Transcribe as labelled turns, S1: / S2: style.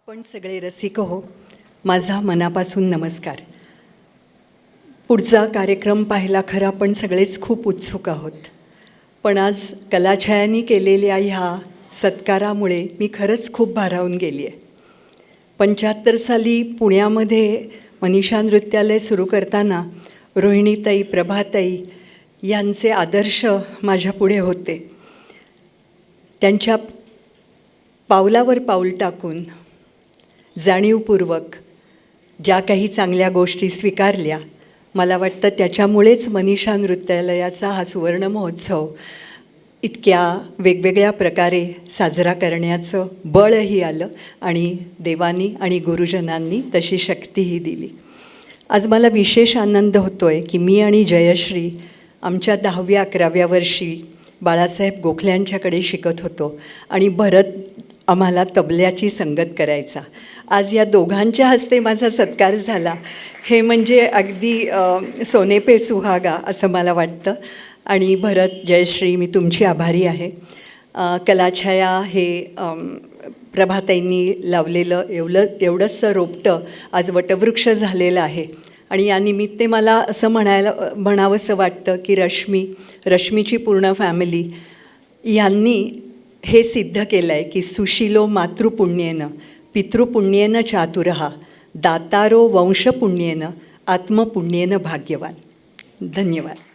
S1: पण सगळे रसिक हो, माझा मनापासून नमस्कार. पुढचा कार्यक्रम पाहायला खरं आपण सगळेच खूप उत्सुक आहोत. पण आज कलाछायांनी केलेल्या ह्या सत्कारामुळे मी खरंच खूप भारावून गेली आहे. 75 साली पुण्यामध्ये मनीषा नृत्यालय सुरू करताना रोहिणीताई, प्रभाताई यांचे आदर्श माझ्यापुढे होते. त्यांच्या पावलावर पाऊल टाकून जाणीवपूर्वक ज्या काही चांगल्या गोष्टी स्वीकारल्या, मला वाटतं त्याच्यामुळेच मनीषा नृत्यालयाचा हा सुवर्ण महोत्सव इतक्या वेगवेगळ्या प्रकारे साजरा करण्याचं बळही आलं आणि देवानी आणि गुरुजनांनी तशी शक्तीही दिली. आज मला विशेष आनंद होतो आहे की मी आणि जयश्री आमच्या 10व्या-11व्या वर्षी बाळासाहेब गोखल्यांच्याकडे शिकत होतो आणि भरत आम्हाला तबल्याची संगत करायचा. आज या दोघांच्या हस्ते माझा सत्कार झाला हे म्हणजे अगदी सोने पे सुहागा असं मला वाटतं. आणि भरत, जयश्री, मी तुमची आभारी आहे. कलाछाया हे प्रभाताईंनी लावलेलं एवढंसं रोपटं आज वटवृक्ष झालेलं आहे. आणि या निमित्ते मला असं म्हणावंसं वाटतं की रश्मीची पूर्ण फॅमिली यांनी हे सिद्ध केलं आहे की सुशीलो मातृपुण्येन पितृपुण्येन चातुरहा दातारो वंशपुण्येन आत्मपुण्येन भाग्यवान. धन्यवाद.